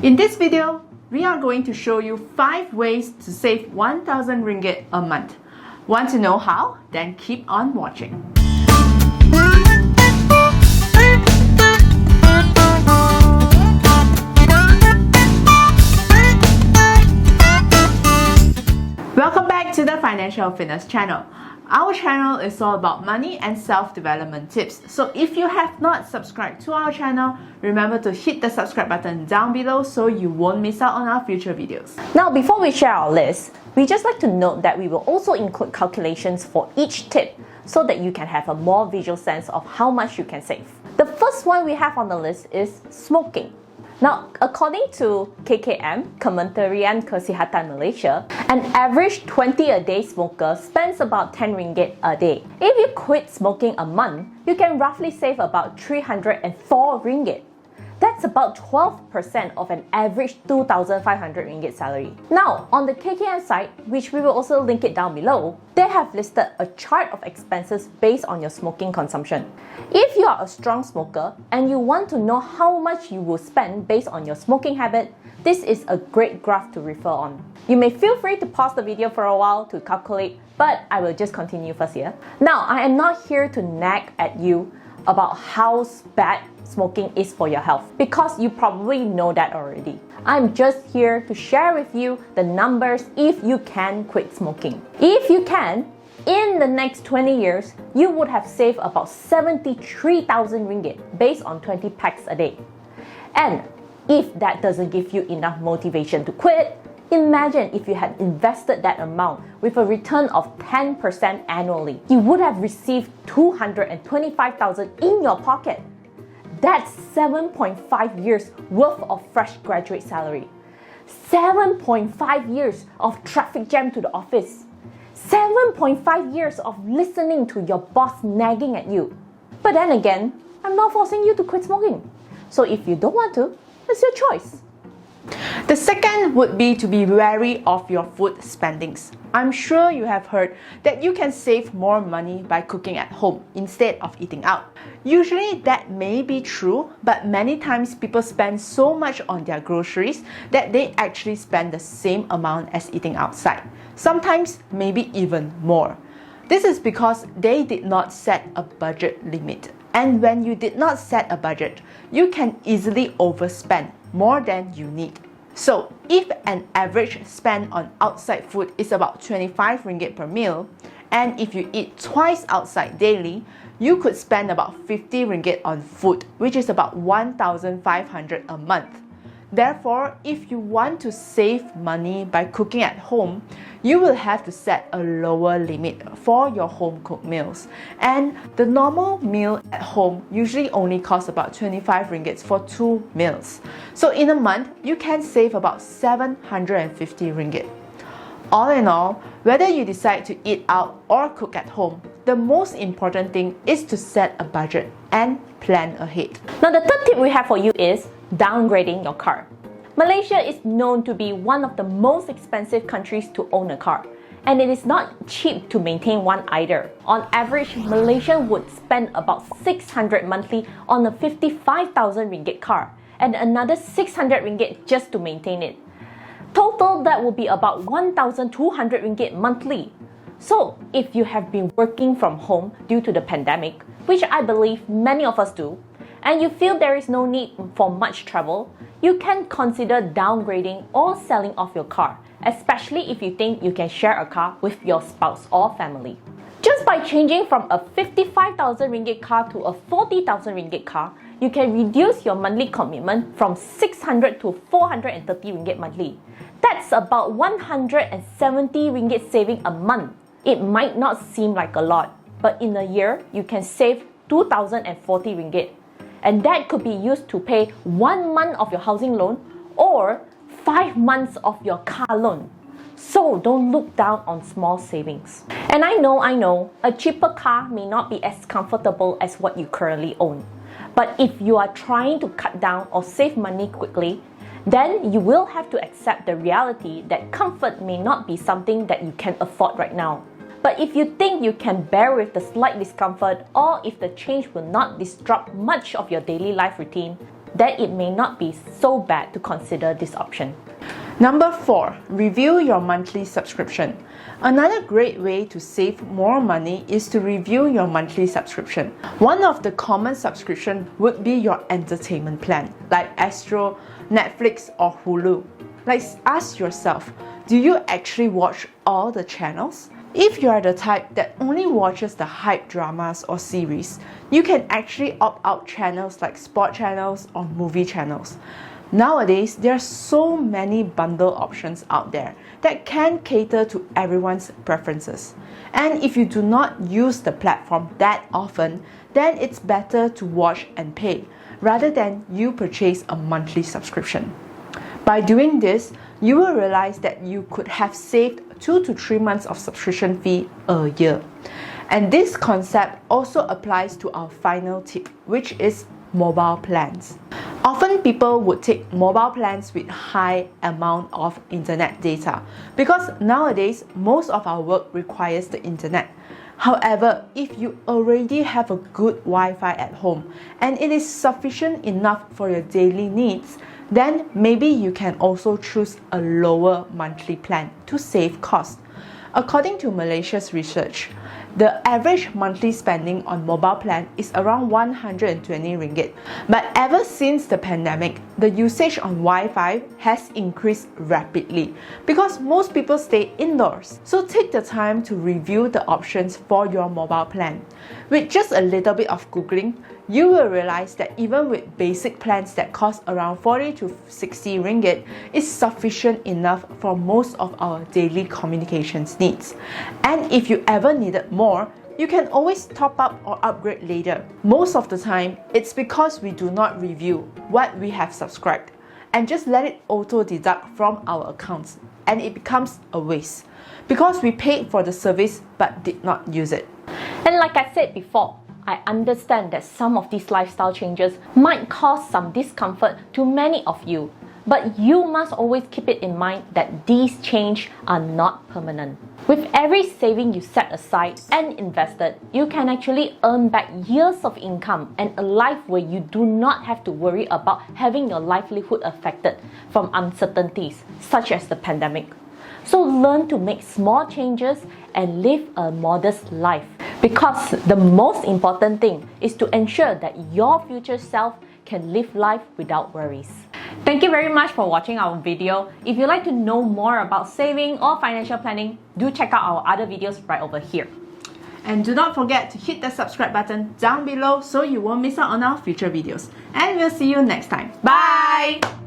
In this video, we are going to show you 5 ways to save 1000 ringgit a month. Want to know how? Then keep on watching. Welcome back to the Financial Fitness channel. Our channel is all about money and self-development tips. So if you have not subscribed to our channel, remember to hit the subscribe button down below so you won't miss out on our future videos. Now, before we share our list, we just like to note that we will also include calculations for each tip so that you can have a more visual sense of how much you can save. The first one we have on the list is smoking. Now, according to KKM, Kementerian Kesihatan Malaysia, an average 20-a-day smoker spends about 10 ringgit a day. If you quit smoking a month, you can roughly save about 304 ringgit. That's about 12% of an average 2,500 ringgit salary. Now, on the KKM site, which we will also link it down below, they have listed a chart of expenses based on your smoking consumption. If you are a strong smoker and you want to know how much you will spend based on your smoking habit, this is a great graph to refer on. You may feel free to pause the video for a while to calculate, but I will just continue first here. Now, I am not here to nag at you about how bad smoking is for your health, because you probably know that already. I'm just here to share with you the numbers if you can quit smoking. If you can, in the next 20 years, you would have saved about 73,000 ringgit based on 20 packs a day. And if that doesn't give you enough motivation to quit, imagine if you had invested that amount with a return of 10% annually. You would have received 225,000 in your pocket. That's 7.5 years worth of fresh graduate salary. 7.5 years of traffic jam to the office. 7.5 years of listening to your boss nagging at you. But then again, I'm not forcing you to quit smoking. So if you don't want to, it's your choice. The second would be to be wary of your food spendings. I'm sure you have heard that you can save more money by cooking at home instead of eating out. Usually that may be true, but many times people spend so much on their groceries that they actually spend the same amount as eating outside. Sometimes maybe even more. This is because they did not set a budget limit. And when you did not set a budget, you can easily overspend more than you need. So, if an average spend on outside food is about 25 ringgit per meal, and if you eat twice outside daily, you could spend about 50 ringgit on food, which is about 1,500 a month. Therefore, if you want to save money by cooking at home, you will have to set a lower limit for your home cooked meals. And the normal meal at home usually only costs about 25 ringgit for 2 meals. So in a month, you can save about 750 ringgit. All in all, whether you decide to eat out or cook at home, the most important thing is to set a budget and plan ahead. Now, the third tip we have for you is downgrading your car. Malaysia is known to be one of the most expensive countries to own a car, and it is not cheap to maintain one either. On average, Malaysians would spend about 600 monthly on a 55,000 ringgit car and another 600 ringgit just to maintain it. Total, that will be about 1,200 ringgit monthly. So, if you have been working from home due to the pandemic, which I believe many of us do, and you feel there is no need for much travel, you can consider downgrading or selling off your car, especially if you think you can share a car with your spouse or family. Just by changing from a 55,000 ringgit car to a 40,000 ringgit car, you can reduce your monthly commitment from 600 to 430 ringgit monthly. That's about 170 ringgit saving a month. It might not seem like a lot, but in a year, you can save 2,040 ringgit. And that could be used to pay 1 month of your housing loan or 5 months of your car loan. So don't look down on small savings. And I know, a cheaper car may not be as comfortable as what you currently own. But if you are trying to cut down or save money quickly, then you will have to accept the reality that comfort may not be something that you can afford right now. But if you think you can bear with the slight discomfort, or if the change will not disrupt much of your daily life routine, then it may not be so bad to consider this option. Number 4, review your monthly subscription. Another great way to save more money is to review your monthly subscription. One of the common subscription would be your entertainment plan, like Astro, Netflix, or Hulu. Like, ask yourself, do you actually watch all the channels? If you are the type that only watches the hype dramas or series, you can actually opt out channels like sport channels or movie channels. Nowadays, there are so many bundle options out there that can cater to everyone's preferences. And if you do not use the platform that often, then it's better to watch and pay rather than you purchase a monthly subscription. By doing this, you will realize that you could have saved 2 to 3 months of subscription fee a year. And this concept also applies to our final tip, which is mobile plans. Often people would take mobile plans with high amount of internet data because nowadays most of our work requires the internet. However, if you already have a good Wi-Fi at home and it is sufficient enough for your daily needs, then maybe you can also choose a lower monthly plan to save cost. According to Malaysia's research, the average monthly spending on mobile plan is around 120 ringgit. But ever since the pandemic, the usage on Wi-Fi has increased rapidly because most people stay indoors. So take the time to review the options for your mobile plan. With just a little bit of Googling, you will realize that even with basic plans that cost around 40 to 60 ringgit is sufficient enough for most of our daily communications needs. And if you ever needed more, you can always top up or upgrade later. Most of the time, it's because we do not review what we have subscribed and just let it auto deduct from our accounts, and it becomes a waste because we paid for the service but did not use it. And like I said before, I understand that some of these lifestyle changes might cause some discomfort to many of you, but you must always keep it in mind that these changes are not permanent. With every saving you set aside and invested, you can actually earn back years of income and a life where you do not have to worry about having your livelihood affected from uncertainties such as the pandemic. So learn to make small changes and live a modest life, because the most important thing is to ensure that your future self can live life without worries. Thank you very much for watching our video. If you'd like to know more about saving or financial planning, do check out our other videos right over here. And do not forget to hit the subscribe button down below so you won't miss out on our future videos. And we'll see you next time. Bye!